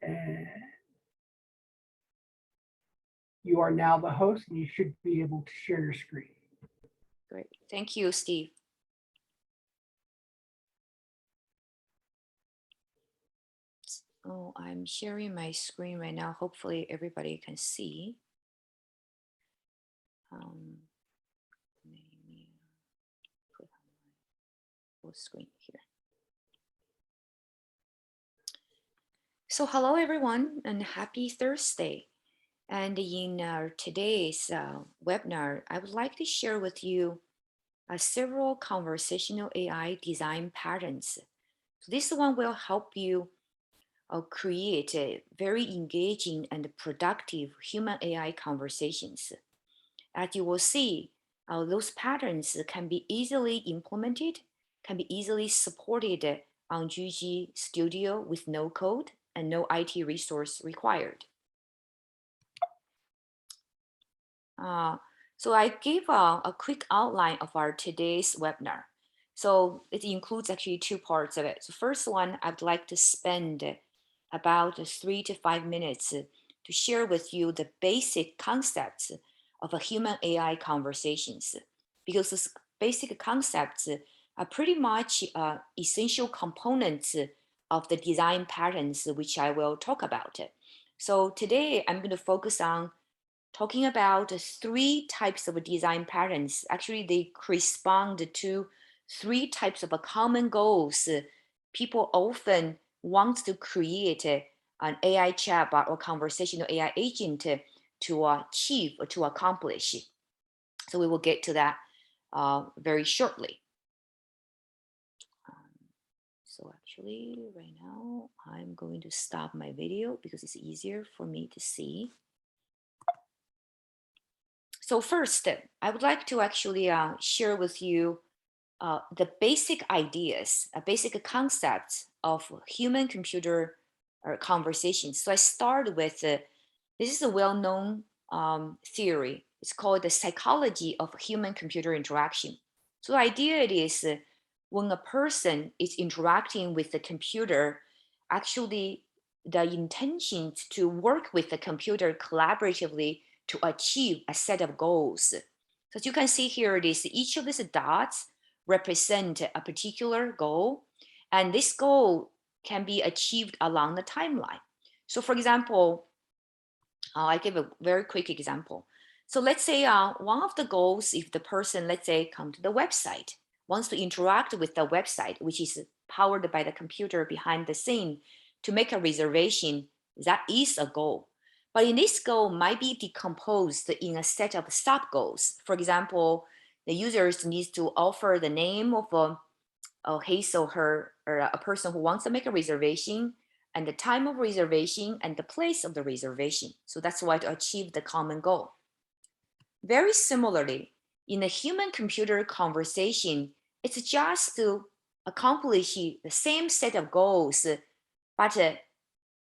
And you are now the host, and you should be able to share your screen. Great. Thank you, Steve. Oh, I'm sharing my screen right now. Hopefully everybody can see. Let me put on my full screen here. So hello, everyone, and happy Thursday. And in today's webinar, I would like to share with you several conversational AI design patterns. So this one will help you create a very engaging and productive human AI conversations. As you will see, those patterns can be easily implemented, can be easily supported on Juji Studio with no code and no IT resource required. So I gave a quick outline of our today's webinar. So it includes actually two parts of it. So first one, I'd like to spend about 3 to 5 minutes to share with you the basic concepts of a human AI conversations, because these basic concepts are pretty much essential components of the design patterns which I will talk about. So today I'm going to focus on talking about 3 types of design patterns. Actually, they correspond to 3 types of common goals people often want to create an AI chatbot or conversational AI agent to achieve or to accomplish. So we will get to that very shortly. So actually, right now, I'm going to stop my video because it's easier for me to see. So first, I would like to actually share with you the basic ideas, basic concepts of human-computer conversations. So I start with, this is a well-known theory. It's called the psychology of human-computer interaction. So the idea is when a person is interacting with the computer, actually the intention to work with the computer collaboratively to achieve a set of goals. So as you can see here, it is each of these dots represent a particular goal, and this goal can be achieved along the timeline. So for example, I give a very quick example. So let's say one of the goals, if the person, let's say, come to the website, wants to interact with the website, which is powered by the computer behind the scene to make a reservation, that is a goal. But in this goal might be decomposed in a set of sub goals. For example, the users needs to offer the name of his or her, or a person who wants to make a reservation, and the time of reservation and the place of the reservation. So that's why to achieve the common goal. Very similarly, in a human-computer conversation, it's just to accomplish the same set of goals, but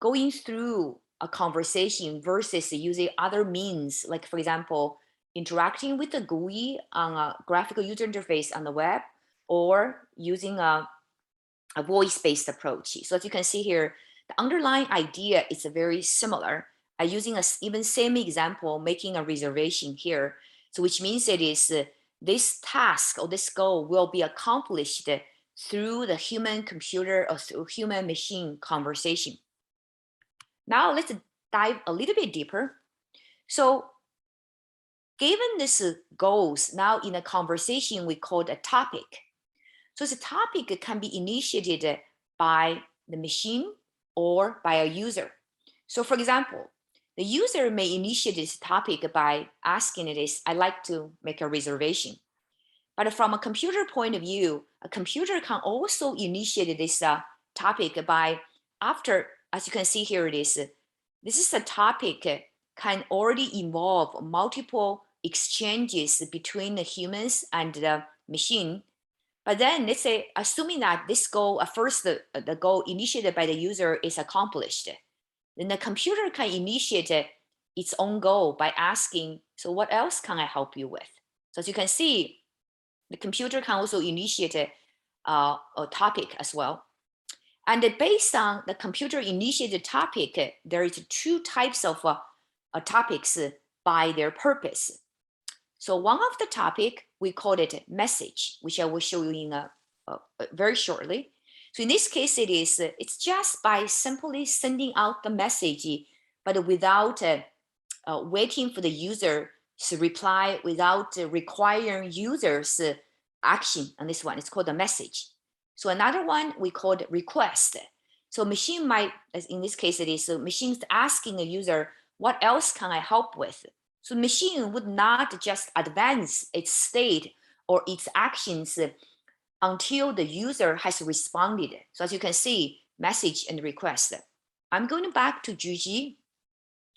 going through a conversation versus using other means, like for example, interacting with the GUI on a graphical user interface on the web, or using a voice-based approach. So as you can see here, the underlying idea is very similar. Using a even same example, making a reservation here. So which means it is this task or this goal will be accomplished through the human-computer or through human-machine conversation. Now let's dive a little bit deeper. So given these goals, now in a conversation, we call it a topic. So the topic can be initiated by the machine or by a user. So for example, the user may initiate this topic by asking it is, I'd like to make a reservation. But from a computer point of view, a computer can also initiate this topic by after, as you can see here, it is, this is a topic can already involve multiple exchanges between the humans and the machine. But then let's say, assuming that this goal, first the goal initiated by the user is accomplished, then the computer can initiate its own goal by asking, so what else can I help you with? So as you can see, the computer can also initiate a topic as well. And based on the computer-initiated topic, there is two types of topics by their purpose. So one of the topic, we call it message, which I will show you in very shortly. So in this case, it's just by simply sending out the message, but without waiting for the user to reply, without requiring users action on this one. It's called a message. So another one we call it request. So machine might, as in this case, it is machines asking a user, what else can I help with? So machine would not just advance its state or its actions until the user has responded. So as you can see, message and request. I'm going back to Juji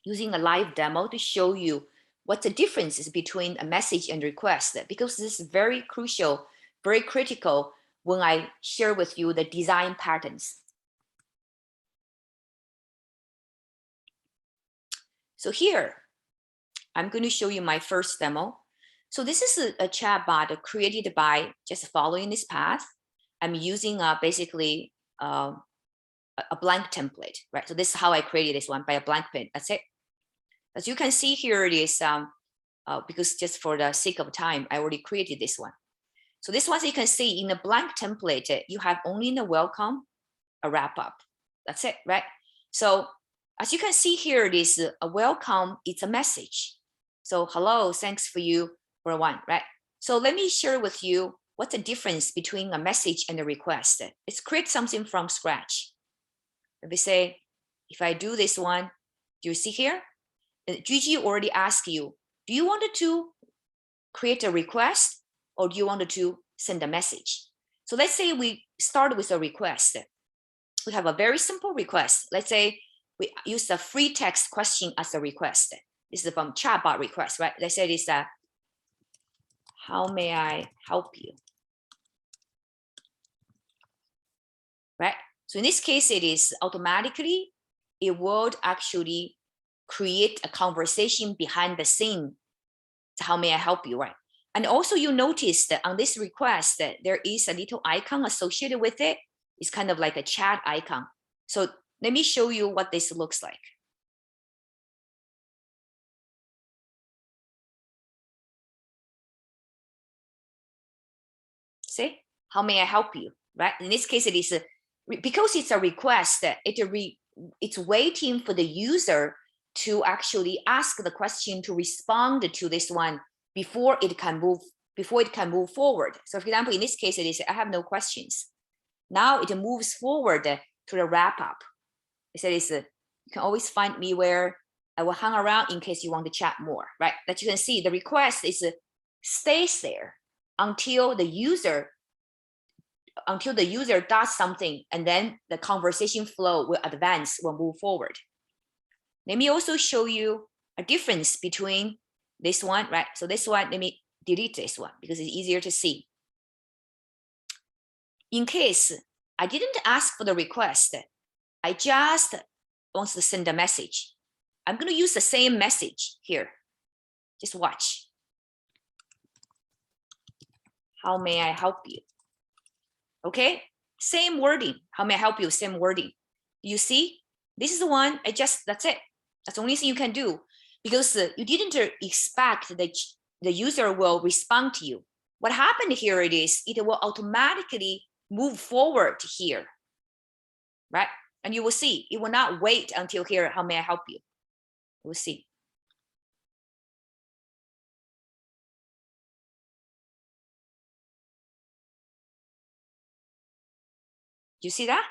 using a live demo to show you what the difference is between a message and request, because this is very crucial, very critical when I share with you the design patterns. So here, I'm going to show you my first demo. So this is a chatbot created by just following this path. I'm using basically a blank template, right? So this is how I created this one, by a blank pen. That's it. As you can see here, it is because just for the sake of time, I already created this one. So this one, you can see in a blank template, you have only the welcome, a wrap up. That's it, right? So as you can see here, it is a welcome. It's a message. So hello, thanks for you for one, right? So let me share with you what's the difference between a message and a request. Let's create something from scratch. Let me say, if I do this one, do you see here? Juji already asked you, do you want to create a request or do you want to send a message? So let's say we start with a request. We have a very simple request. Let's say we use a free text question as a request. This is from chatbot request, right? Let's say this, how may I help you? Right? So in this case, it is automatically, it would actually create a conversation behind the scene. How may I help you, right? And also you notice that on this request that there is a little icon associated with it. It's kind of like a chat icon. So let me show you what this looks like. See, how may I help you, right? In this case, it is because it's a request, it's waiting for the user to actually ask the question to respond to this one before it can move forward. So for example, in this case, it is I have no questions. Now it moves forward to the wrap up. It says you can always find me where I will hang around in case you want to chat more, right? That you can see the request is stays there until the user does something, and then the conversation flow will advance, will move forward. Let me also show you a difference between this one, right? So this one, let me delete this one because it's easier to see. In case I didn't ask for the request, I just want to send a message. I'm going to use the same message here. Just watch. How may I help you? Okay, same wording. How may I help you? Same wording. You see, this is the one. That's it. That's the only thing you can do because you didn't expect that the user will respond to you. What happened here it will automatically move forward here, right? And you will see, it will not wait until here. How may I help you? We'll see. You see that?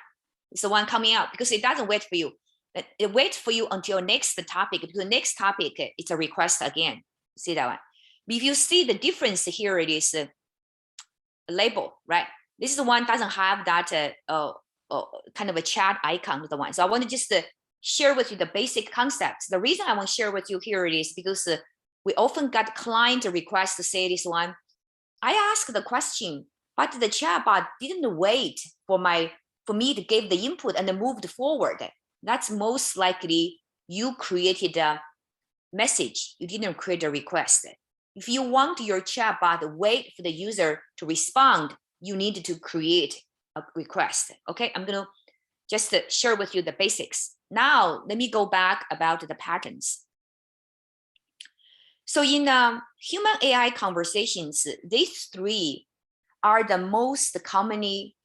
It's the one coming out because it doesn't wait for you. It waits for you until next topic, because the next topic, it's a request again. See that one? But if you see the difference here, it is a label, right? This is the one doesn't have that kind of a chat icon, the one. So I want to just share with you the basic concepts. The reason I want to share with you here it is because we often got client requests to say this one. I asked the question, but the chatbot didn't wait for me to give the input and then moved forward. That's most likely you created a message. You didn't create a request. If you want your chatbot to wait for the user to respond, you need to create a request. Okay, I'm going to just to share with you the basics. Now, let me go back about the patterns. So in human AI conversations, these three are the most commonly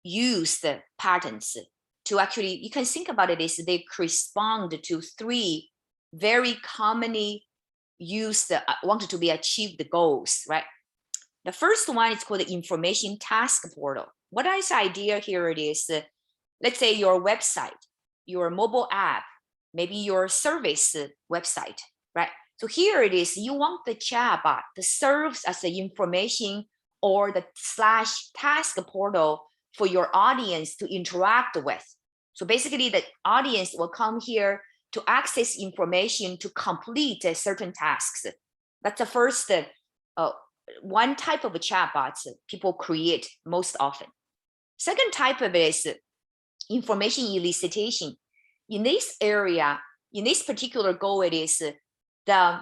used patterns to actually, you can think about it as they correspond to three very commonly used, wanted to be achieved goals, right? The first one is called the information task portal. What is the idea here? It is, let's say your website, your mobile app, maybe your service website, right? So here it is, you want the chatbot that serves as the information or the / task portal for your audience to interact with. So basically the audience will come here to access information to complete certain tasks. That's the first one type of chatbots people create most often. Second type of it is information elicitation. In this area, in this particular goal, it is the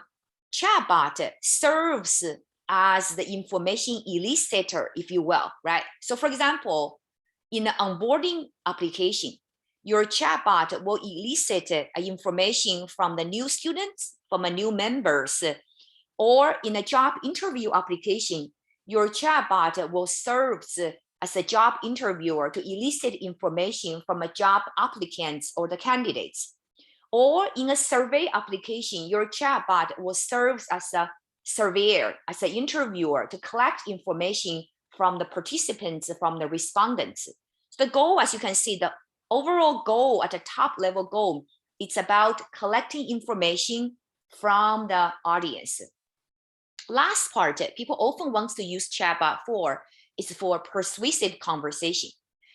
chatbot serves as the information elicitor, if you will, right? So for example, in the onboarding application, your chatbot will elicit information from the new students, from the new members, or in a job interview application, your chatbot will serve as a job interviewer to elicit information from a job applicants or the candidates. Or in a survey application, your chatbot will serve as a surveyor, as an interviewer to collect information from the participants, from the respondents. So the goal, as you can see, the overall goal at the top level goal, it's about collecting information from the audience. Last part, people often want to use chatbot for is for persuasive conversation.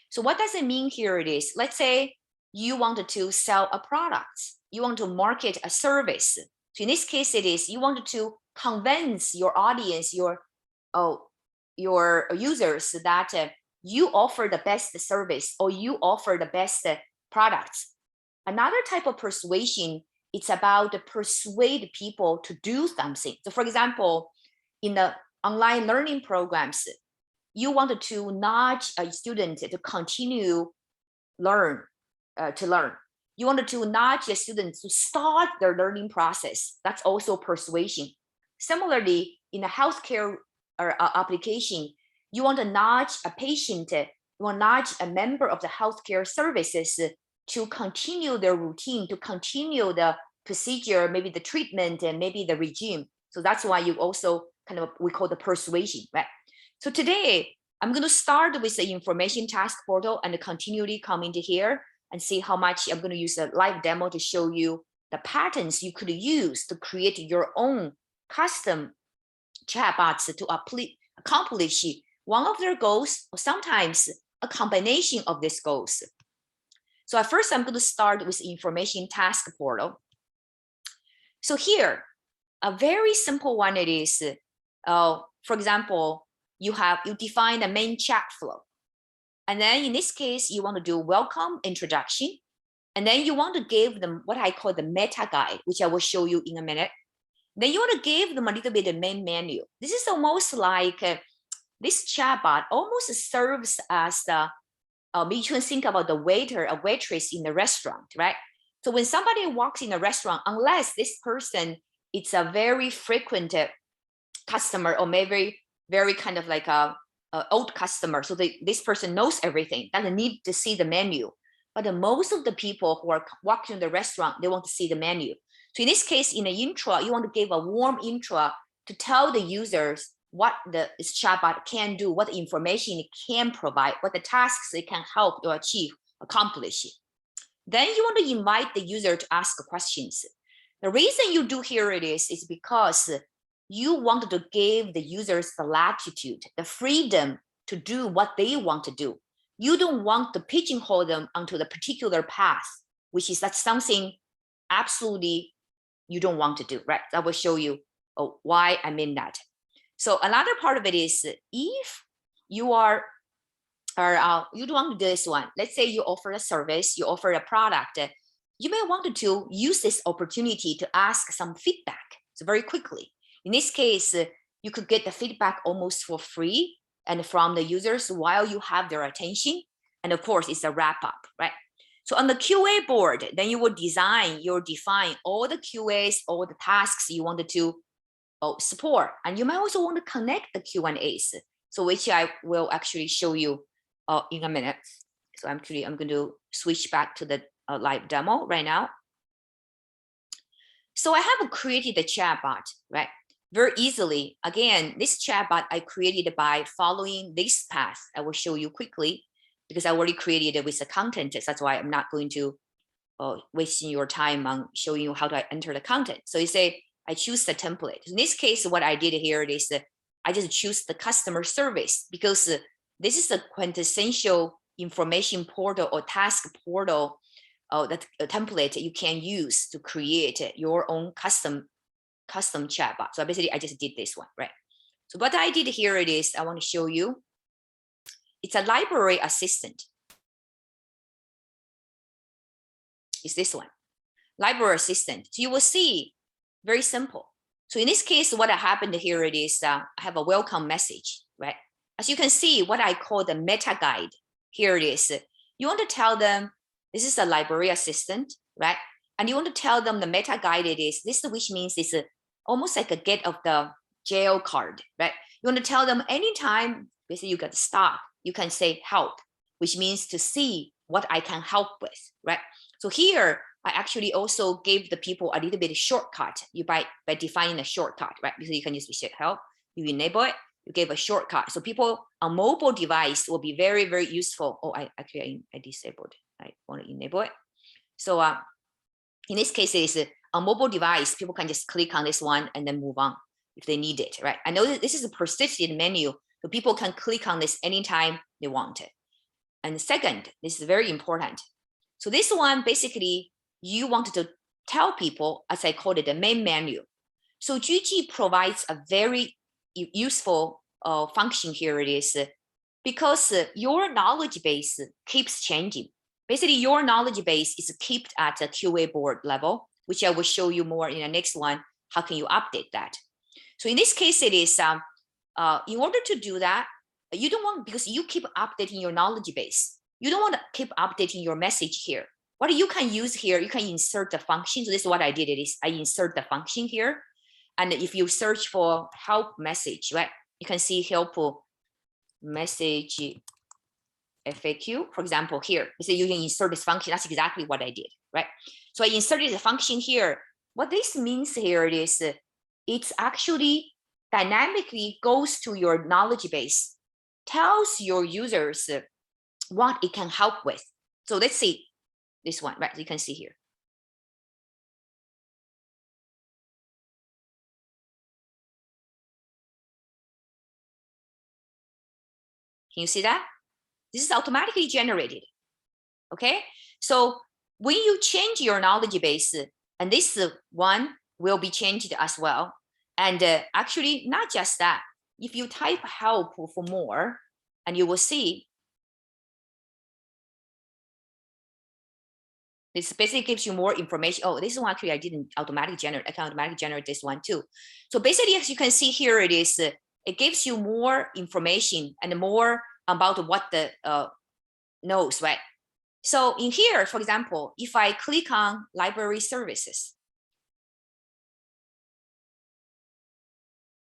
So what does it mean here? It is, let's say you wanted to sell a product, you want to market a service. So in this case, it is you wanted to convince your audience, your users that you offer the best service or you offer the best products. Another type of persuasion, it's about to persuade people to do something. So for example, in the online learning programs, you wanted to nudge a student to continue to learn. You wanted to nudge a student to start their learning process. That's also persuasion. Similarly, in a healthcare application, you want to nudge a patient, you want to nudge a member of the healthcare services to continue their routine, to continue the procedure, maybe the treatment and maybe the regime. So that's why you also kind of, we call the persuasion, right? So today, I'm going to start with the information task portal and continually come into here and see how much I'm going to use a live demo to show you the patterns you could use to create your own custom chatbots to accomplish one of their goals, or sometimes a combination of these goals. So at first, I'm going to start with information task portal. So here, a very simple one it is, for example, you define the main chat flow. And then in this case, you want to do welcome introduction. And then you want to give them what I call the meta guide, which I will show you in a minute. Then you want to give them a little bit of main menu. This is almost like this chatbot almost serves as the, you can think about the waiter or waitress in the restaurant, right? So when somebody walks in a restaurant, unless this person, it's a very frequent customer or maybe very kind of like a old customer, so this person knows everything, doesn't need to see the menu. But most of the people who are walking in the restaurant, they want to see the menu. So in this case, in the intro, you want to give a warm intro to tell the users what this chatbot can do, what information it can provide, what the tasks it can help to accomplish. Then you want to invite the user to ask questions. The reason you do here it is because you want to give the users the latitude, the freedom to do what they want to do. You don't want to pigeonhole them onto the particular path, that's something absolutely you don't want to do, right? I will show you why I mean that. So another part of it is if you you don't want to do this one, let's say you offer a service, you offer a product, you may want to use this opportunity to ask some feedback. So very quickly. In this case, you could get the feedback almost for free and from the users while you have their attention. And of course, it's a wrap up, right? So on the QA board, then you will define all the QAs, all the tasks you wanted to support. And you might also want to connect the Q&As, so which I will actually show you in a minute. So I'm going to switch back to the live demo right now. So I have created the chatbot, right? Very easily. Again, this chatbot I created by following this path. I will show you quickly because I already created it with the content. So that's why I'm not going to wasting your time on showing you how to enter the content. So you say, I choose the template. In this case, what I did here is I just choose the customer service because this is the quintessential information portal or task portal that template you can use to create your own custom chatbot. So basically, I just did this one, right? So what I did here it is, I want to show you. It's a library assistant. It's this one, library assistant. So you will see, very simple. So in this case, what happened here it is, I have a welcome message, right? As you can see, what I call the meta guide, here it is. You want to tell them, this is a library assistant, right? And you want to tell them the meta guide it is, this which means it's almost like a get of the jail card, right? You want to tell them anytime, basically you got stuck, you can say help, which means to see what I can help with, right? So here, I actually also gave the people a little bit of shortcut by defining a shortcut, right? Because you can use help, you enable it, you gave a shortcut. So people on mobile device will be very, very useful. Oh, I disabled. I want to enable it. So in this case, it's a mobile device. People can just click on this one and then move on if they need it, right? I know that this is a persistent menu, so people can click on this anytime they want it. And second, this is very important. So this one, basically, you wanted to tell people, as I called it, the main menu. So Juji provides a very useful function here. It is because your knowledge base keeps changing. Basically, your knowledge base is kept at a QA board level, which I will show you more in the next one. How can you update that? So in this case, it is in order to do that, you don't want, because you keep updating your knowledge base. You don't want to keep updating your message here. What you can use here, you can insert the function. So this is what I did. It is I insert the function here. And if you search for help message, right, you can see help message FAQ, for example, here. So you can insert this function. That's exactly what I did, right? So I inserted the function here. What this means here is it's actually dynamically goes to your knowledge base, tells your users what it can help with. So let's see this one, right? You can see here. Can you see that? This is automatically generated, okay? So when you change your knowledge base, and this one will be changed as well. And actually, not just that, if you type help for more, and you will see, this basically gives you more information. Oh, this one actually I didn't automatically generate. I can automatically generate this one too. So basically, as you can see here, it is, it gives you more information and more about what the knows, right? So in here, for example, if I click on library services,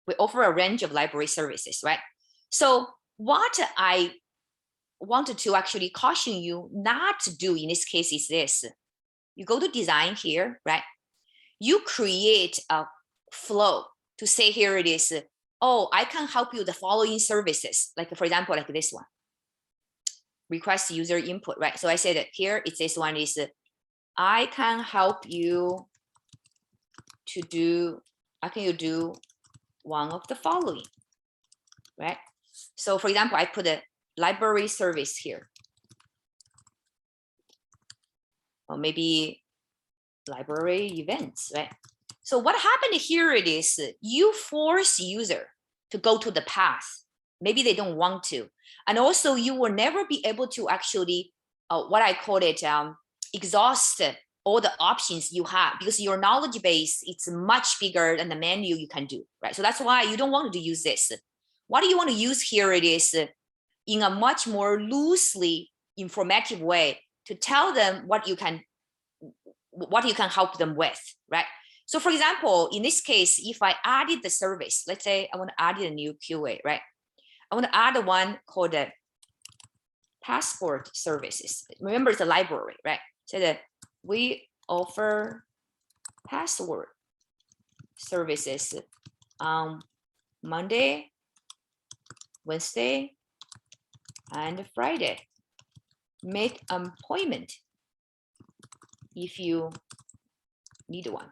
we offer a range of library services, right? So what I wanted to actually caution you not to do in this case is this. You go to design here, right? You create a flow to say here it is, oh, I can help you the following services. Like for example, like this one, request user input, right? So I said that here, it's this one is, I can help you to do, how can you do one of the following, right? So for example, I put a library service here. Or maybe library events, right? So what happened here it is, you force user to go to the path. Maybe they don't want to. And also you will never be able to actually, what I call it, exhaust all the options you have, because your knowledge base, it's much bigger than the menu you can do, right? So that's why you don't want to use this. What do you want to use here it is in a much more loosely informative way to tell them what you can help them with, right? So for example, in this case, if I added the service, let's say I want to add a new QA, right? I want to add one called the passport services. Remember, it's a library, right? So that we offer password services on Monday, Wednesday, and Friday. Make an appointment if you need one.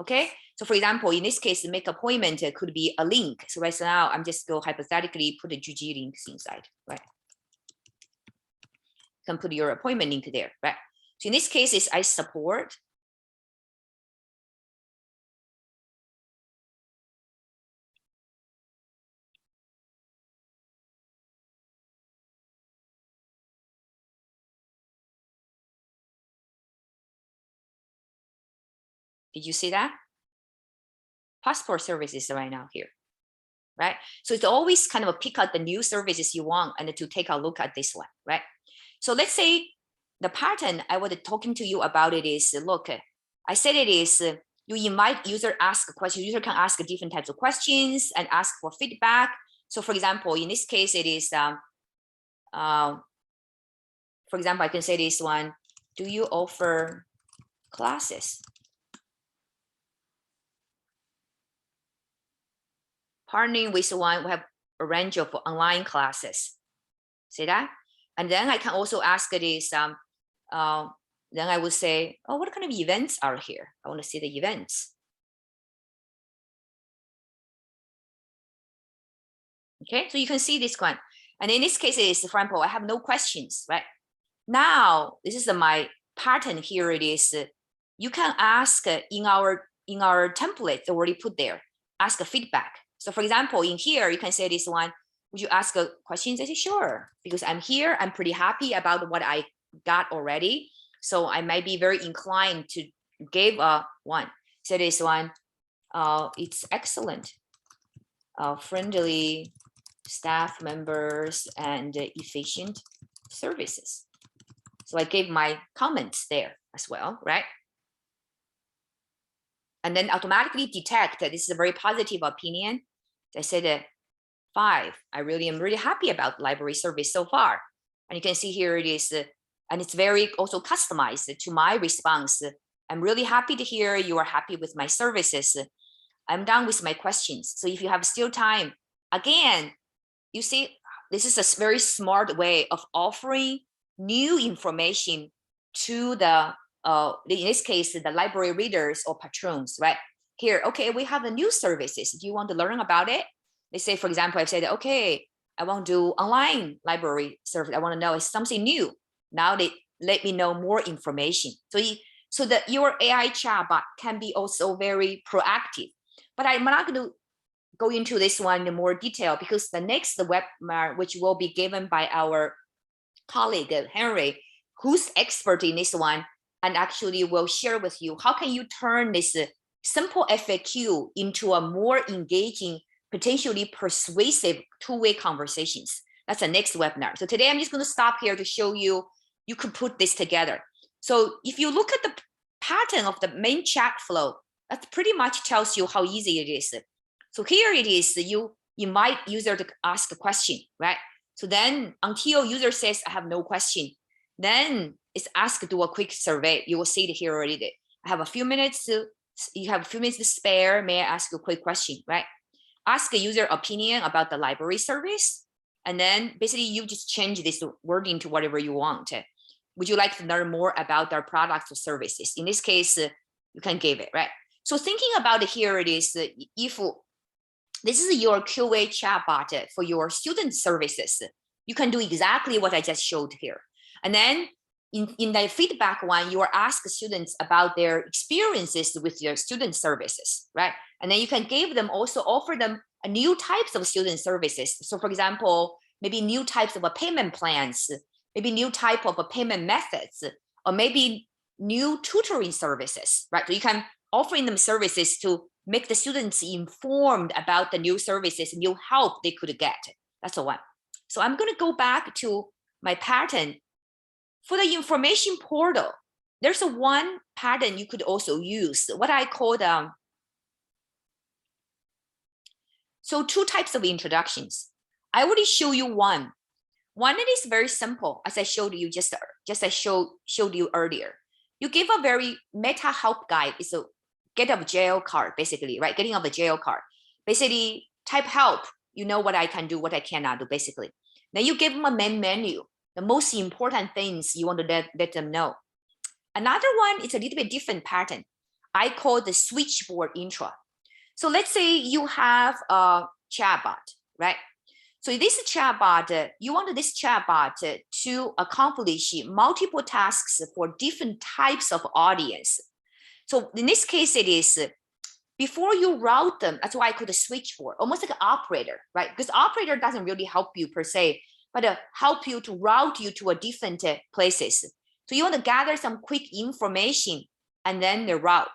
Okay, so for example, in this case, make appointment could be a link. So right now, I'm just go hypothetically put the Juji links inside, right? You can put your appointment link there, right? So in this case, is I support. Did you see that? Passport services right now here, right? So it's always kind of pick out the new services you want and to take a look at this one, right? So let's say the pattern I was talking to you about it is, look, I said it is, you invite user ask a question. User can ask different types of questions and ask for feedback. So for example, in this case, it is, for example, I can say this one, do you offer classes? Partnering with one, we have a range of online classes. See that? And then I can also ask this, then I would say, oh, what kind of events are here? I want to see the events. Okay, so you can see this one. And in this case, is for example, I have no questions, right? Now, this is my pattern here. It is, you can ask in our template already put there, ask a feedback. So for example, in here, you can say this one, would you ask a question? I say, sure, because I'm here. I'm pretty happy about what I got already. So I might be very inclined to give one. So this one, it's excellent. Friendly staff members and efficient services. So I gave my comments there as well, right? And then automatically detect that this is a very positive opinion. I said 5. I really am really happy about library service so far. And you can see here it is, and it's very also customized to my response. I'm really happy to hear you are happy with my services. I'm done with my questions. So if you have still time, again, you see, this is a very smart way of offering new information to the, in this case, the library readers or patrons, right? Here, okay, we have the new services. Do you want to learn about it? They say, for example, I've said, okay, I want to do online library service. I want to know it's something new. Now they let me know more information. So that your AI chatbot can be also very proactive. But I'm not going to go into this one in more detail because the next webinar, which will be given by our colleague, Henry, who's expert in this one, and actually will share with you, how can you turn this simple FAQ into a more engaging, potentially persuasive two-way conversations. That's the next webinar. So today I'm just going to stop here to show you, you could put this together. So if you look at the pattern of the main chat flow, that pretty much tells you how easy it is. So here it is, you invite user to ask a question, right? So then until user says, I have no question, then it's asked to do a quick survey. You will see it here already. I have a few minutes to spare. May I ask you a quick question, right? Ask a user opinion about the library service. And then basically you just change this wording to whatever you want. Would you like to learn more about our products or services? In this case, you can give it, right? So thinking about it here, it is if this is your QA chatbot for your student services, you can do exactly what I just showed here. And then in the feedback one, you are asked students about their experiences with your student services, right? And then you can give them, also offer them a new types of student services. So for example, maybe new types of payment plans, maybe new type of payment methods, or maybe new tutoring services, right? So you can offering them services to make the students informed about the new services, new help they could get. That's the one. So I'm going to go back to my pattern For the information portal, there's a one pattern you could also use, what I call so two types of introductions. I already show you one. One that is very simple, as I showed you I showed you earlier. You give a very meta help guide. It's a get out of jail card, basically, right? Getting out of the jail card. Basically, type help. You know what I can do, what I cannot do, basically. Then you give them a main menu, the most important things you want to let them know. Another one is a little bit different pattern. I call the switchboard intro. So let's say you have a chatbot, right? So this chatbot, you want this chatbot to accomplish multiple tasks for different types of audience. So in this case, it is before you route them, that's why I call the switchboard, almost like an operator, right? Because operator doesn't really help you per se, but help you to route you to a different places. So you want to gather some quick information and then the route.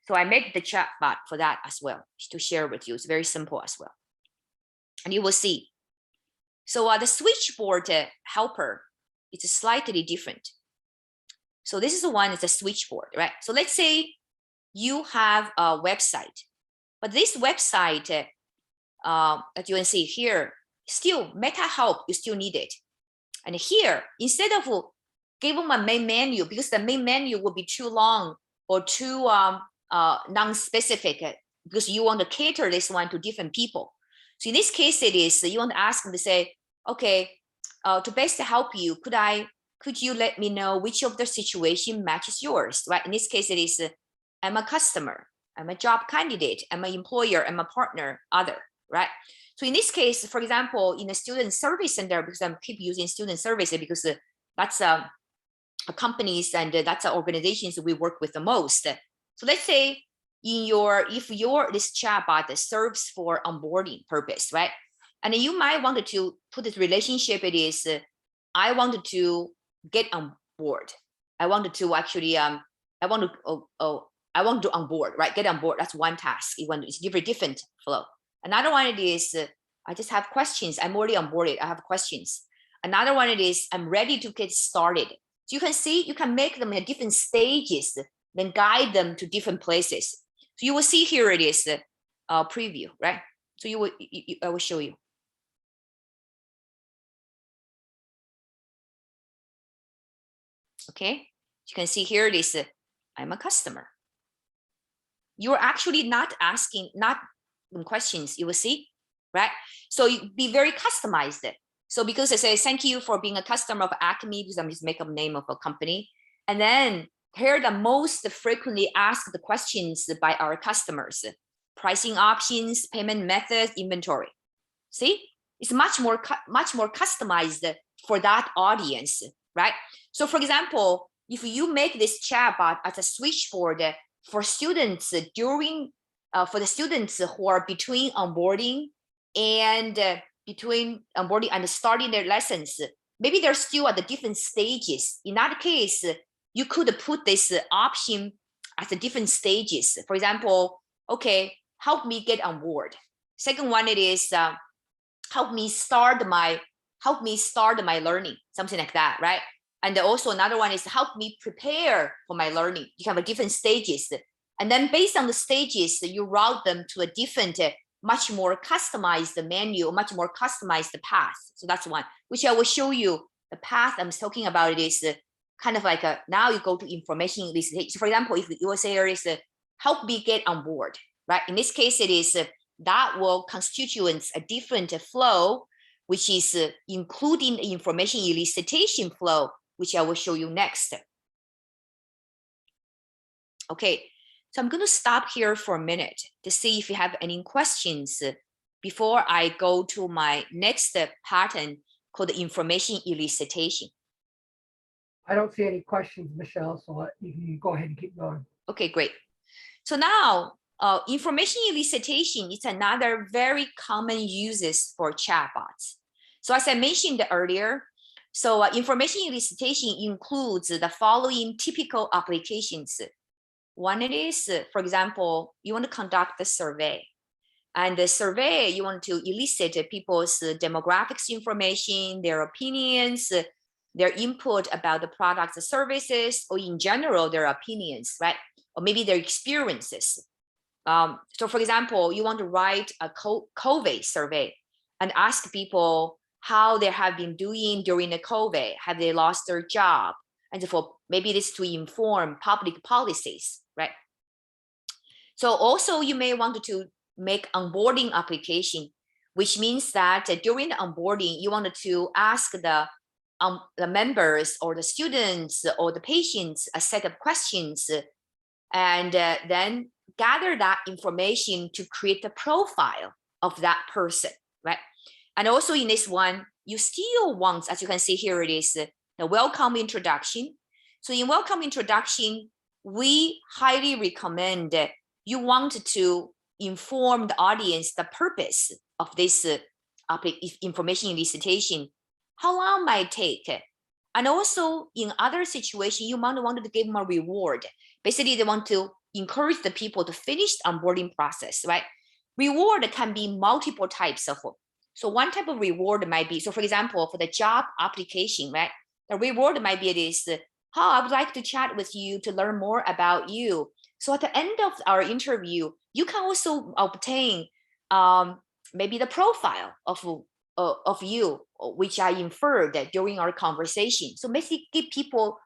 So I made the chatbot for that as well to share with you. It's very simple as well. And you will see. So the switchboard helper is slightly different. So this is the one, it's a switchboard, right? So let's say you have a website, but this website that you can see here, still meta help, you still need it. And here, instead of give them a main menu, because the main menu will be too long or too non-specific, because you want to cater this one to different people. So in this case, it is you want to ask them to say, okay, to best help you, could you let me know which of the situation matches yours, right? In this case, it is I'm a customer, I'm a job candidate, I'm an employer, I'm a partner, other, right? So in this case, for example, in the student service center, because I keep using student service because that's companies and that's organizations we work with the most. So let's say if this chatbot serves for onboarding purpose, right? And you might want to put this relationship, it is, I wanted to get on board. I wanted to actually, I want to onboard, right? Get on board, that's one task. It's different flow. Another one it is, I just have questions. I'm already onboarded, I have questions. Another one it is, I'm ready to get started. So you can see, you can make them in different stages, then guide them to different places. So you will see here it is preview, right? So I will show you. Okay, you can see here it is, I'm a customer. You're actually not asking, not questions, you will see, right? So you be very customized. So because I say, thank you for being a customer of Acme, because I'm just make up name of a company. And then here are the most frequently asked questions by our customers: pricing options, payment methods, inventory. See, it's much more customized for that audience, right? So for example, if you make this chatbot as a switchboard for students during, for the students who are between onboarding and starting their lessons, maybe they're still at the different stages. In that case, you could put this option at the different stages. For example, okay, help me get on board. Second one, it is help me start my learning, something like that, right? And also another one is help me prepare for my learning. You have a different stages. And then based on the stages, you route them to a different, much more customized menu, much more customized path. So that's one, which I will show you. The path I'm talking about it is kind of like now you go to information elicitation. So for example, if you will say there is help me get on board, right? In this case, it is that will constitute a different flow, which is including the information elicitation flow, which I will show you next. Okay, so I'm going to stop here for a minute to see if you have any questions before I go to my next pattern called information elicitation. I don't see any questions, Michelle, so you can go ahead and keep going. Okay, great. So now information elicitation is another very common uses for chatbots. So as I mentioned earlier, so information elicitation includes the following typical applications. One it is, for example, you want to conduct a survey. And the survey, you want to elicit people's demographics information, their opinions, their input about the products and services, or in general, their opinions, right? Or maybe their experiences. So for example, you want to write a COVID survey and ask people how they have been doing during the COVID. Have they lost their job? And for maybe this to inform public policies, right? So also you may want to make onboarding application, which means that during the onboarding, you wanted to ask the members or the students or the patients a set of questions, and then gather that information to create a profile of that person, right? And also in this one, you still want, as you can see here, it is the welcome introduction. So in welcome introduction, we highly recommend that you want to inform the audience the purpose of this information elicitation, how long might it take, and also in other situations, you might want to give them a reward. Basically, they want to encourage the people to finish the onboarding process, right? Reward can be multiple types of. So one type of reward might be, so for example, for the job application, right? The reward might be this, I would like to chat with you to learn more about you. So at the end of our interview, you can also obtain maybe the profile of you, which I inferred during our conversation. So basically keep people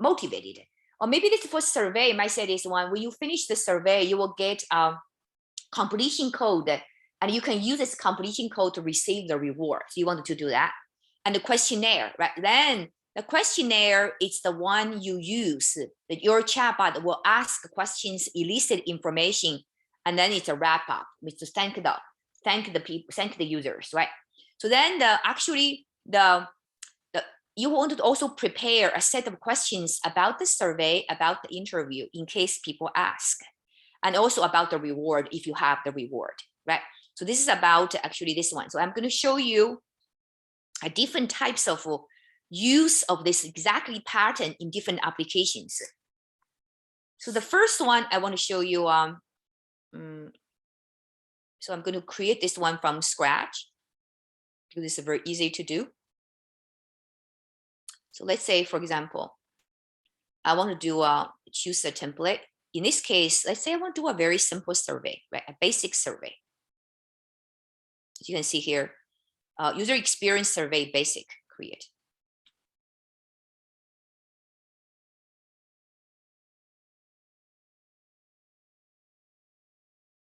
motivated. Or maybe this for survey, might say this one, when you finish the survey, you will get a completion code, and you can use this completion code to receive the reward. So you wanted to do that. And the questionnaire, right? Then the questionnaire is the one you use, that your chatbot will ask questions, elicit information, and then it's a wrap up, which is thank the people, thank the users, right? So then you want to also prepare a set of questions about the survey, about the interview, in case people ask, and also about the reward if you have the reward, right? So this is about actually this one. So I'm going to show you a different types of use of this exactly pattern in different applications. So the first one I want to show you, so I'm going to create this one from scratch, because this is very easy to do. So let's say, for example, I want to do choose a template. In this case, let's say I want to do a very simple survey, right? A basic survey. As you can see here, user experience survey basic, create.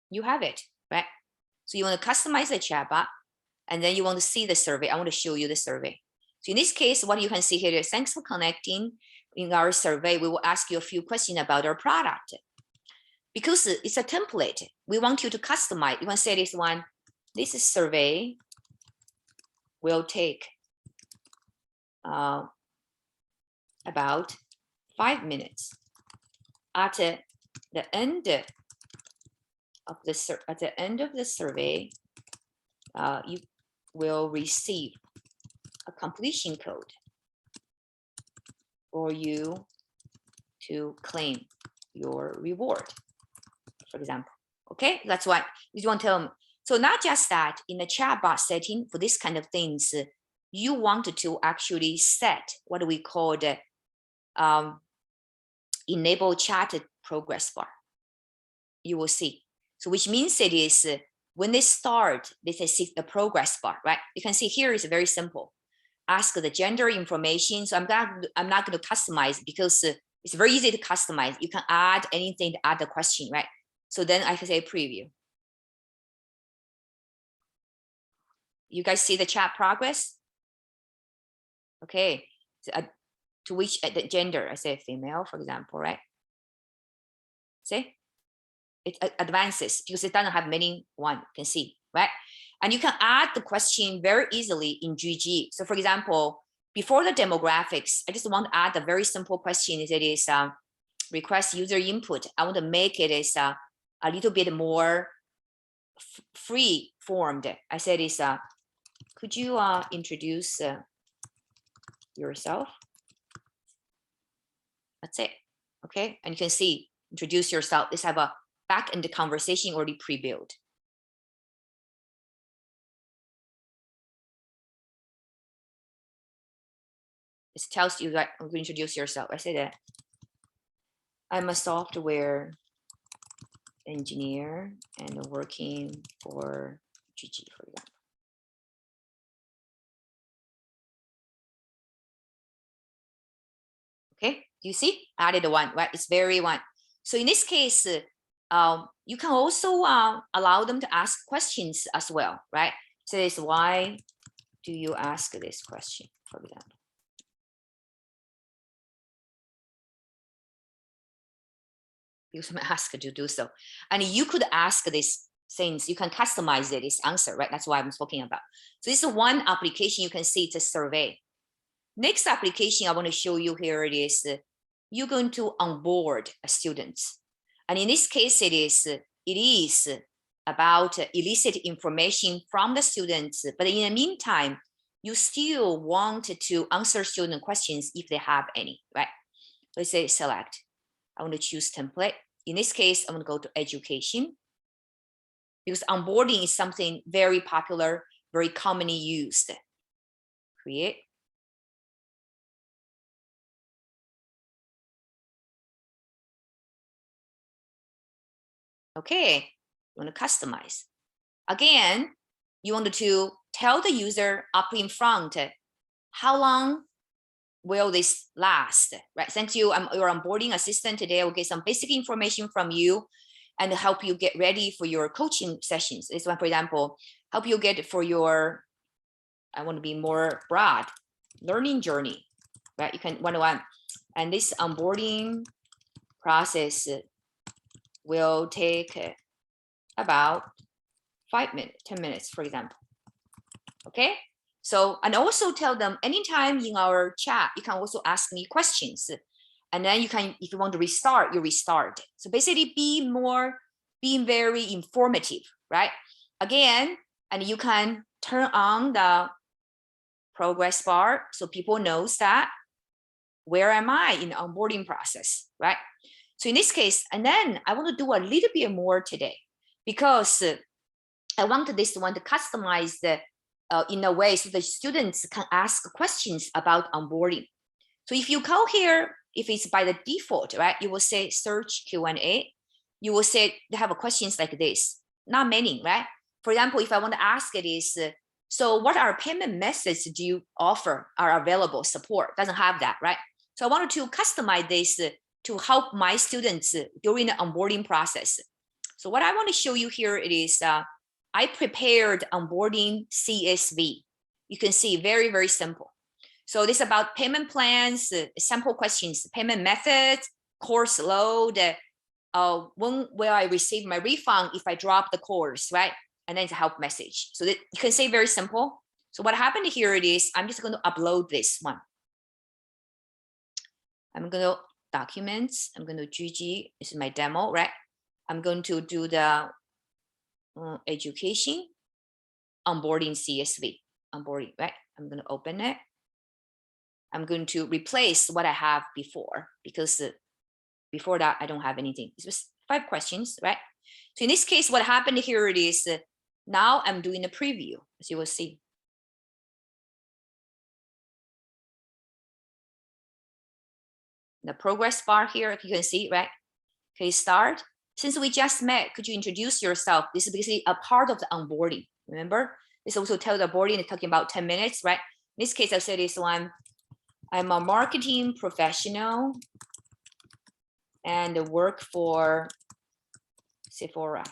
You have it, right? So you want to customize the chatbot, and then you want to see the survey. I want to show you the survey. So in this case, what you can see here is, thanks for connecting. In our survey, we will ask you a few questions about our product. Because it's a template, we want you to customize. You want to say this one, this survey will take about 5 minutes. At the end of the survey, you will receive a completion code for you to claim your reward, for example. Okay, that's what you want to tell them. So not just that, in the chatbot setting for this kind of things, you want to actually set what we call the enable chat progress bar. You will see. So which means it is when they start, they say the progress bar, right? You can see here is very simple. Ask the gender information. So I'm not going to customize, because it's very easy to customize. You can add anything to add the question, right? So then I can say preview. You guys see the chat progress? Okay. So, to which the gender, I say female, for example, right? See? It advances because it doesn't have many one, you can see, right? And you can add the question very easily in Juji. So for example, before the demographics, I just want to add a very simple question. It is request user input. I want to make it is a little bit more free formed. I said is, could you introduce yourself? That's it. Okay, and you can see introduce yourself. Let's have a back in the conversation already pre-built. tells you that I'm going to introduce yourself. I say that I'm a software engineer and working for Juji, for example. Okay, do you see? Added one, right? It's very one. So in this case, you can also allow them to ask questions as well, right? So it's why do you ask this question, for example? Because I'm asked to do so. And you could ask these things, you can customize it, this answer, right? That's what I'm talking about. So this is one application you can see, it's a survey. Next application I want to show you here, it is you're going to onboard a student. And in this case, it is about elicit information from the students. But in the meantime, you still want to answer student questions if they have any, right? Let's say select. I want to choose template. In this case, I'm going to go to education, because onboarding is something very popular, very commonly used. Create. Okay, you want to customize. Again, you want to tell the user up in front, how long will this last, right? Thank you, I'm your onboarding assistant today. I will get some basic information from you and help you get ready for your coaching sessions. This one, for example, help you get for your, I want to be more broad, learning journey, right? You can one-on-one. And this onboarding process will take about 5 minutes, 10 minutes, for example. Okay, so, and also tell them anytime in our chat, you can also ask me questions. And then you can, if you want to restart, you restart. So basically being very informative, right? Again, and you can turn on the progress bar so people knows that where am I in the onboarding process, right? So in this case, and then I want to do a little bit more today, because I want this one to customize the in a way so the students can ask questions about onboarding. So if you go here, if it's by the default, right, you will say search Q&A. You will say they have questions like this, not many, right? For example, if I want to ask it is, so what are payment methods do you offer are available, support, doesn't have that, right? So I wanted to customize this to help my students during the onboarding process. So what I want to show you here, it is, I prepared onboarding CSV. You can see very, very simple. So this is about payment plans, sample questions, payment methods, course load, when will I receive my refund if I drop the course, right? And then it's a help message. So that you can say very simple. So what happened here it is, I'm just going to upload this one. I'm going to documents, I'm going to Juji, this is my demo, right? I'm going to do the education, onboarding CSV, onboarding, right? I'm going to open it. I'm going to replace what I have before, because before that, I don't have anything. It was 5 questions, right? So in this case, what happened here it is, now I'm doing a preview, as you will see. The progress bar here, if you can see, right? Okay, start. Since we just met, could you introduce yourself? This is basically a part of the onboarding. Remember, this also tells the onboarding, it's talking about 10 minutes, right? In this case, I'll say this one. I'm a marketing professional and work for Sephora.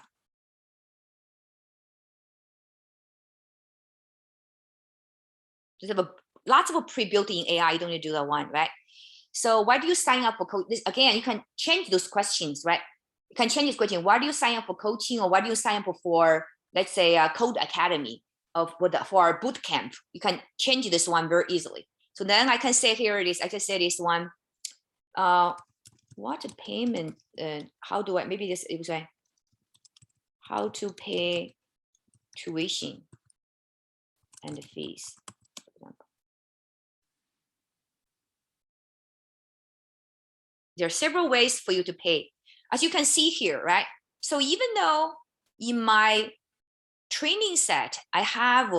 Just have lots of pre-built in AI, you don't need to do that one, right? So why do you sign up for this? Again, you can change those questions, right? You can change this question. Why do you sign up for coaching, or why do you sign up for, let's say, a Code Academy for our boot camp? You can change this one very easily. So then I can say here it is. I can say this one. What payment? How do I? Maybe this it was like how to pay tuition and fees. There are several ways for you to pay, as you can see here, right? So even though in my training set, I have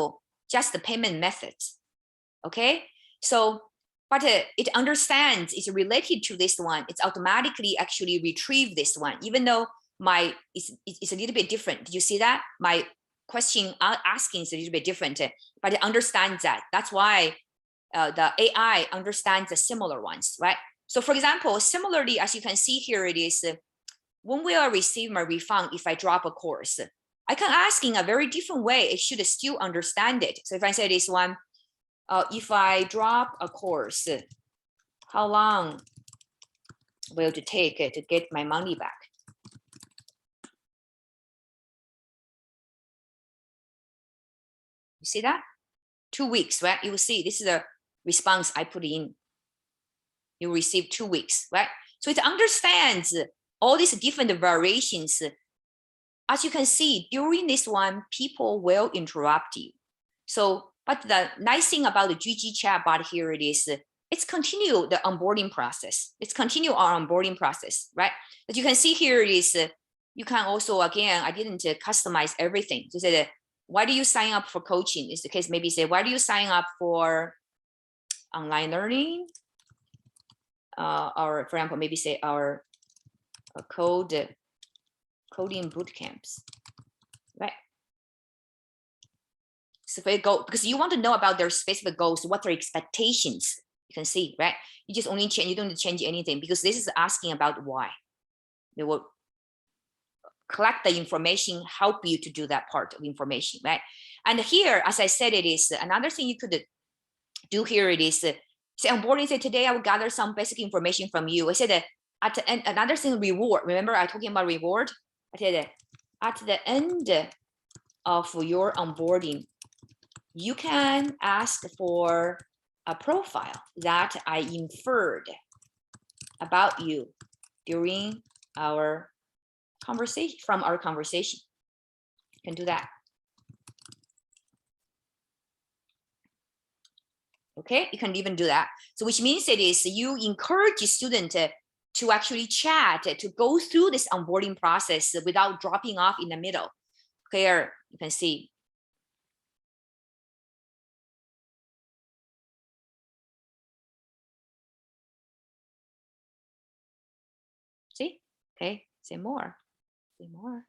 just the payment methods, okay? So, but it understands it's related to this one. It's automatically actually retrieve this one, even though it's a little bit different. Did you see that? My question asking is a little bit different, but it understands that. That's why the AI understands the similar ones, right? So for example, similarly, as you can see here, it is when we receive my refund, if I drop a course, I can ask in a very different way. It should still understand it. So if I say this one, if I drop a course, how long will it take to get my money back? You see that? 2 weeks, right? You will see this is a response I put in. You receive 2 weeks, right? So it understands all these different variations. As you can see, during this one, people will interrupt you. So, but the nice thing about the Juji chatbot here, it is it's continue the onboarding process. It's continue our onboarding process, right? But you can see here, it is you can also, again, I didn't customize everything. So say, why do you sign up for coaching? Is the case, maybe say, why do you sign up for online learning? Or for example, maybe say our coding boot camps, right? So for goal, because you want to know about their specific goals, what their expectations. You can see, right? You just only change, you don't change anything because this is asking about why. They will collect the information, help you to do that part of information, right? And here, as I said, it is another thing you could do here. It is say onboarding. Say today I will gather some basic information from you. I said that at the end, another thing, reward. Remember I talking about reward? I said at the end of your onboarding, you can ask for a profile that I inferred about you during our conversation, from our conversation. You can do that. Okay, you can even do that. So which means it is you encourage the student to actually chat, to go through this onboarding process without dropping off in the middle. Here you can see. See, okay, say more, say more.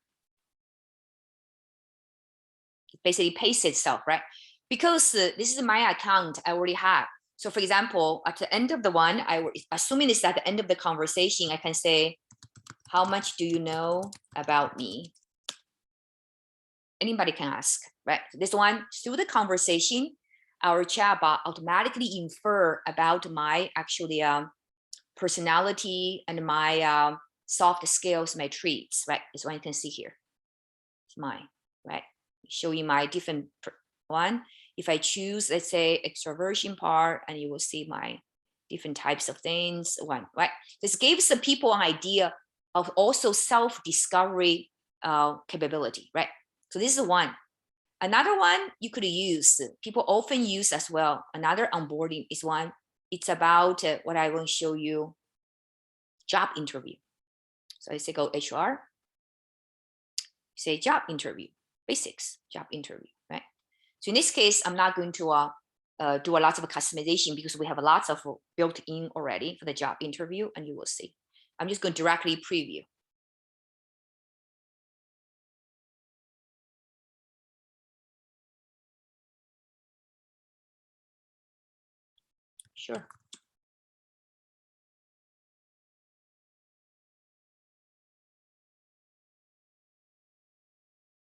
It basically pastes itself, right? Because this is my account I already have. So for example, at the end of the one, assuming it's at the end of the conversation, I can say, how much do you know about me? Anybody can ask, right? This one, through the conversation, our chatbot automatically infer about my actually personality and my soft skills, my traits, right? This one you can see here. It's mine, right? Showing my different one. If I choose, let's say, extroversion part, and you will see my different types of things, one, right? This gives the people an idea of also self-discovery capability, right? So this is one. Another one you could use, people often use as well. Another onboarding is one. It's about what I will show you, job interview. So I say go HR, say job interview, basics, job interview, right? So in this case, I'm not going to do a lot of customization because we have lots of built in already for the job interview, and you will see. I'm just going to directly preview. Sure.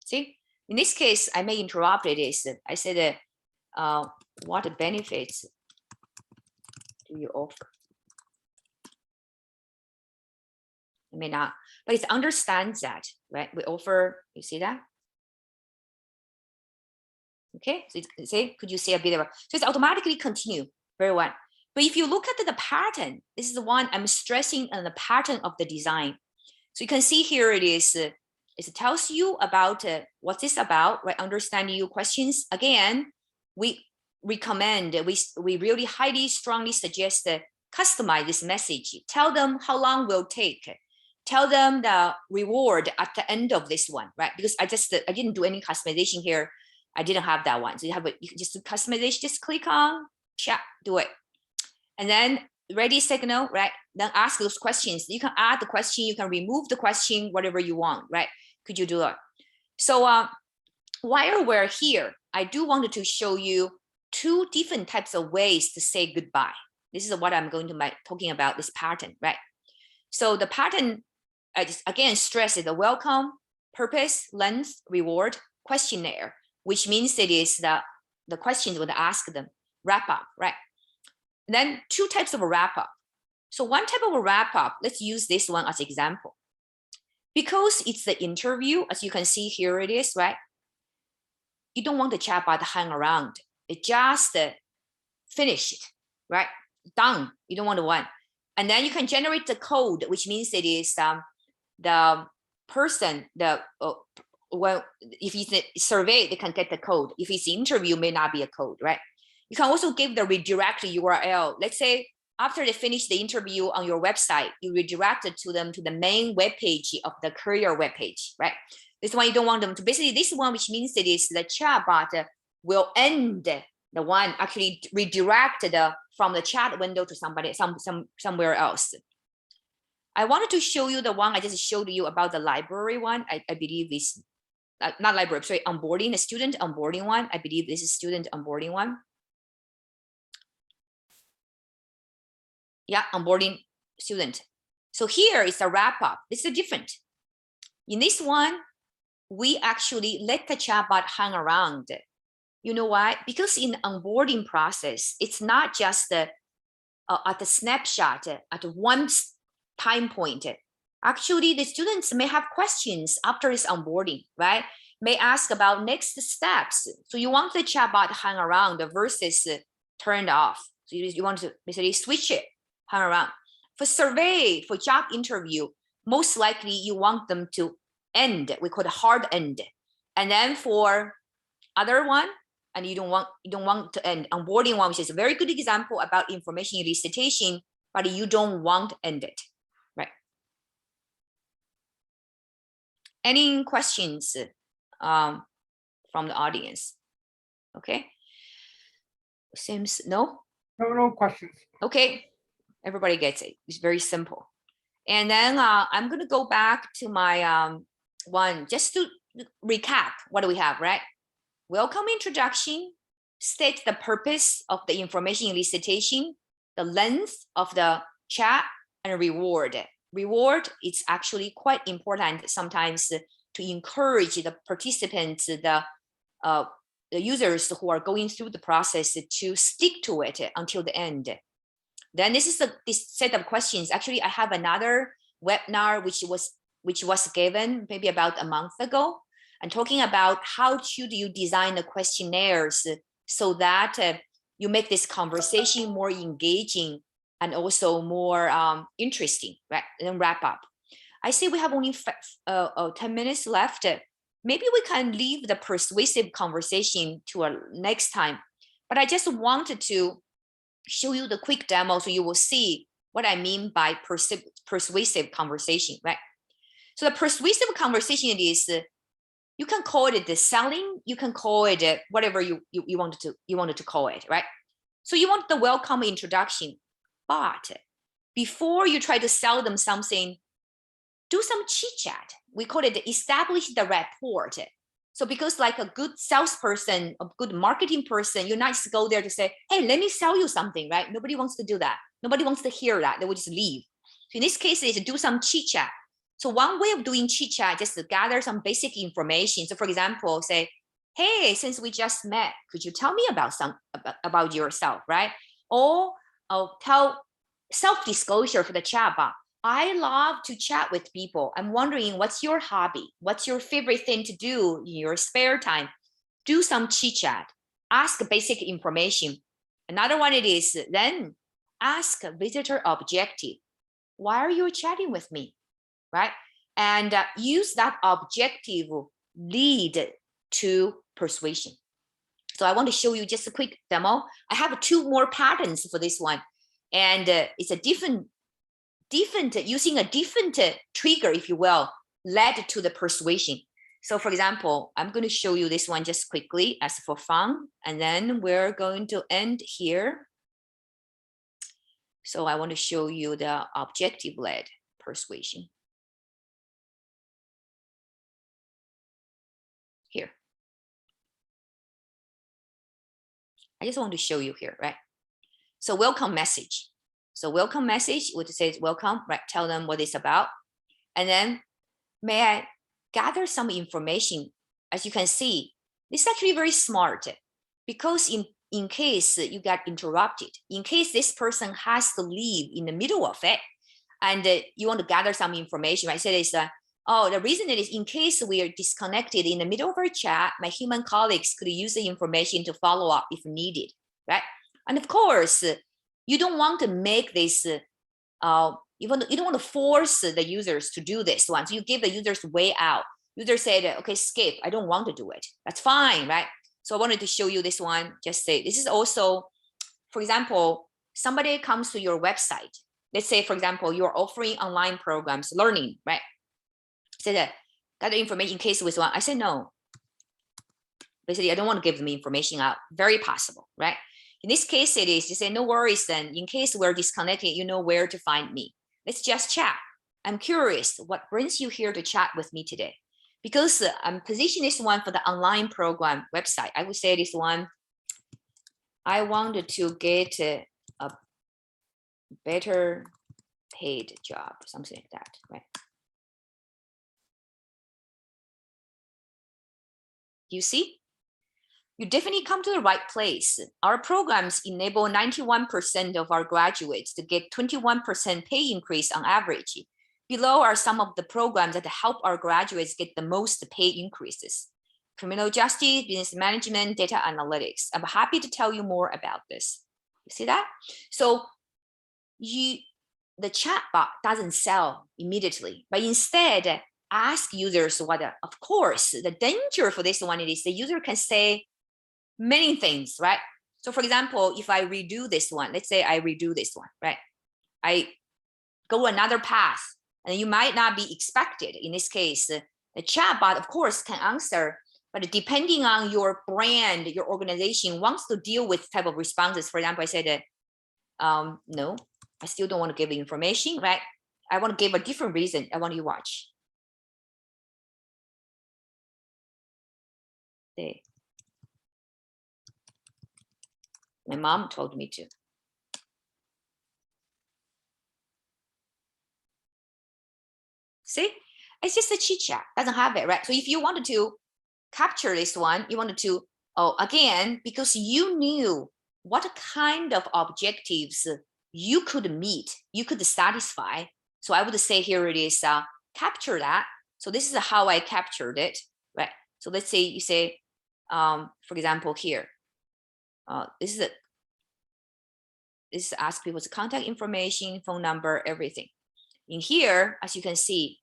See, in this case, I may interrupt it. Is I said, what benefits do you offer? I may not, but it understands that, right? We offer, you see that? Okay, so say, could you see a bit of a, so it's automatically continue, very well. But if you look at the pattern, this is the one I'm stressing on the pattern of the design. So you can see here it is, it tells you about what this about, right? Understanding your questions. Again, we recommend, we really highly strongly suggest customize this message. Tell them how long will take. Tell them the reward at the end of this one, right? Because I didn't do any customization here. I didn't have that one. So you have you just customization, just click on chat, do it. and then ready signal, right? Then ask those questions. You can add the question, you can remove the question, whatever you want, right? Could you do that? So while we're here, I do want to show you two different types of ways to say goodbye. This is what I'm going to be talking about, this pattern, right? So the pattern, I just again stress is the welcome, purpose, length, reward, questionnaire, which means it is the questions would ask them, wrap up, right? Then two types of wrap up. So one type of a wrap up, let's use this one as example. Because it's the interview, as you can see here it is, right? You don't want the chatbot to hang around. It just finished, right? Done. You don't want one. And then you can generate the code, which means it is the person, well, if it's a survey, they can get the code. If it's interview, may not be a code, right? You can also give the redirect URL. Let's say after they finish the interview on your website, you redirect it to them to the main web page of the career web page, right? This one you don't want them to. Basically, this one, which means it is the chatbot will end the one actually redirect from the chat window to somebody somewhere else. I wanted to show you the one I just showed you about the library one. I believe is not library, sorry, onboarding, a student onboarding one. I believe this is student onboarding one. Yeah, onboarding student. So here is a wrap up. This is different. In this one, we actually let the chatbot hang around. You know why? Because in onboarding process, it's not just at the snapshot at one time point. Actually, the students may have questions after this onboarding, right? May ask about next steps. So you want the chatbot hang around versus turned off. So you want to basically switch it, hang around. For survey, for job interview, most likely you want them to end. We call it hard end. And then for other one, and you don't want to end. Onboarding one, which is a very good example about information elicitation, but you don't want to end it, right? Any questions from the audience? Okay. Seems no? No questions. Okay. Everybody gets it. It's very simple. And then I'm going to go back to my one, just to recap. What do we have, right? Welcome introduction, state the purpose of the information elicitation, the length of the chat, and reward. Reward is actually quite important sometimes to encourage the participants, the users who are going through the process to stick to it until the end. Then this is this set of questions. Actually, I have another webinar which was given maybe about a month ago, and talking about how should you design the questionnaires so that you make this conversation more engaging and also more interesting, right? And then wrap up. I see we have only 10 minutes left. Maybe we can leave the persuasive conversation to a next time. But I just wanted to show you the quick demo so you will see what I mean by persuasive conversation, right? So the persuasive conversation is, you can call it the selling, you can call it whatever you wanted to call it, right? So you want the welcome introduction, but before you try to sell them something, do some chit chat. We call it establish the rapport. So because like a good salesperson, a good marketing person, you're not just go there to say, hey, let me sell you something, right? Nobody wants to do that. Nobody wants to hear that. They will just leave. So in this case, is do some chit chat. So one way of doing chit chat, just to gather some basic information. So for example, say, hey, since we just met, could you tell me about yourself, right? Or tell self-disclosure for the chatbot. I love to chat with people. I'm wondering, what's your hobby? What's your favorite thing to do in your spare time? Do some chit chat. Ask basic information. Another one it is then ask visitor objective. Why are you chatting with me? Right? And use that objective lead to persuasion. So I want to show you just a quick demo. I have 2 more patterns for this one. And it's a different, using a different trigger, if you will, led to the persuasion. So for example, I'm going to show you this one just quickly as for fun. And then we're going to end here. So I want to show you the objective-led persuasion. Here. I just want to show you here, right? So welcome message. So welcome message, which says welcome, right? Tell them what it's about. And then may I gather some information? As you can see, this is actually very smart because in case you get interrupted, in case this person has to leave in the middle of it, and you want to gather some information, right? So it's oh, the reason it is in case we are disconnected in the middle of our chat, my human colleagues could use the information to follow up if needed, right? And of course, you don't want to make this, you don't want to force the users to do this one. So you give the users way out. User said, okay, skip, I don't want to do it. That's fine, right? So I wanted to show you this one. Just say, this is also, for example, somebody comes to your website. Let's say, for example, you're offering online programs, learning, right? Say that, got the information in case with one. I said, no. Basically, I don't want to give them information out. Very possible, right? In this case, it is, you say, no worries then. In case we're disconnected, you know where to find me. Let's just chat. I'm curious, what brings you here to chat with me today? Because I'm positioning this one for the online program website. I would say this one, I wanted to get a better paid job, something like that, right? You see? You definitely come to the right place. Our programs enable 91% of our graduates to get 21% pay increase on average. Below are some of the programs that help our graduates get the most pay increases. Criminal justice, business management, data analytics. I'm happy to tell you more about this. You see that? So the chatbot doesn't sell immediately, but instead ask users what, of course, the danger for this one is the user can say many things, right? So for example, if I redo this one, let's say I redo this one, right? I go another path and you might not be expected. In this case, the chatbot, of course, can answer, but depending on your brand, your organization wants to deal with type of responses. For example, I said, no, I still don't want to give the information, right? I want to give a different reason. I want you to watch. There. My mom told me to. See, it's just a chit chat, doesn't have it, right? So if you wanted to capture this one, you wanted to, again, because you knew what kind of objectives you could meet, you could satisfy. So I would say here it is, capture that. So this is how I captured it, right? So let's say you say, for example, here, this is ask people's contact information, phone number, everything. In here, as you can see,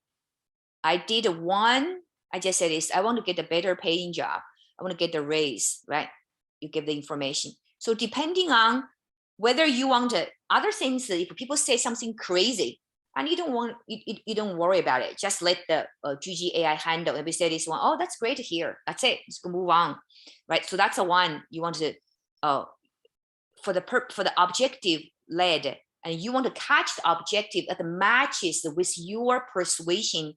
I did one, I just said is, I want to get a better paying job. I want to get the raise, right? You give the information. So depending on whether you want to, other things, if people say something crazy, and you don't want, you don't worry about it. Just let the Juji AI handle. If we say this one, oh, that's great to hear. That's it. Just move on, right? So that's the one you want to, for the objective led, and you want to catch the objective that matches with your persuasion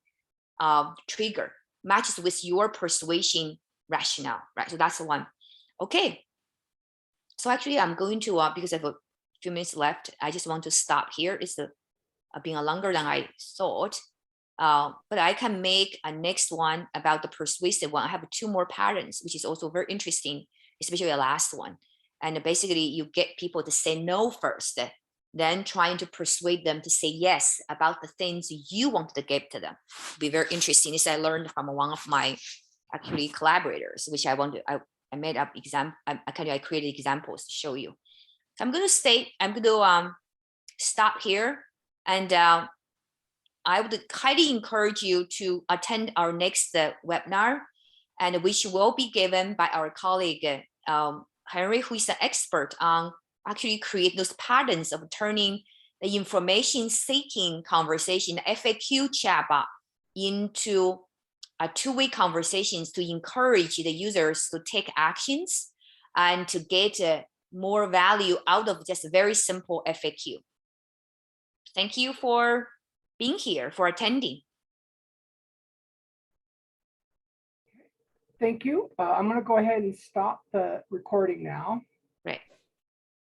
trigger, matches with your persuasion rationale, right? So that's the one. Okay. So actually, I'm going to because I have a few minutes left. I just want to stop here. It's being longer than I thought, but I can make a next one about the persuasive one. I have 2 more patterns, which is also very interesting, especially the last one. And basically, you get people to say no first, then trying to persuade them to say yes about the things you want to give to them. It'll be very interesting. This I learned from one of my actually collaborators, which I made up I created examples to show you. So I'm going to stop here, and I would highly encourage you to attend our next webinar, and which will be given by our colleague Henry, who is an expert on actually create those patterns of turning the information-seeking conversation, FAQ chatbot, into a 2-way conversations to encourage the users to take actions and to get more value out of just a very simple FAQ. Thank you for being here, for attending. Thank you. I'm going to go ahead and stop the recording now. Right.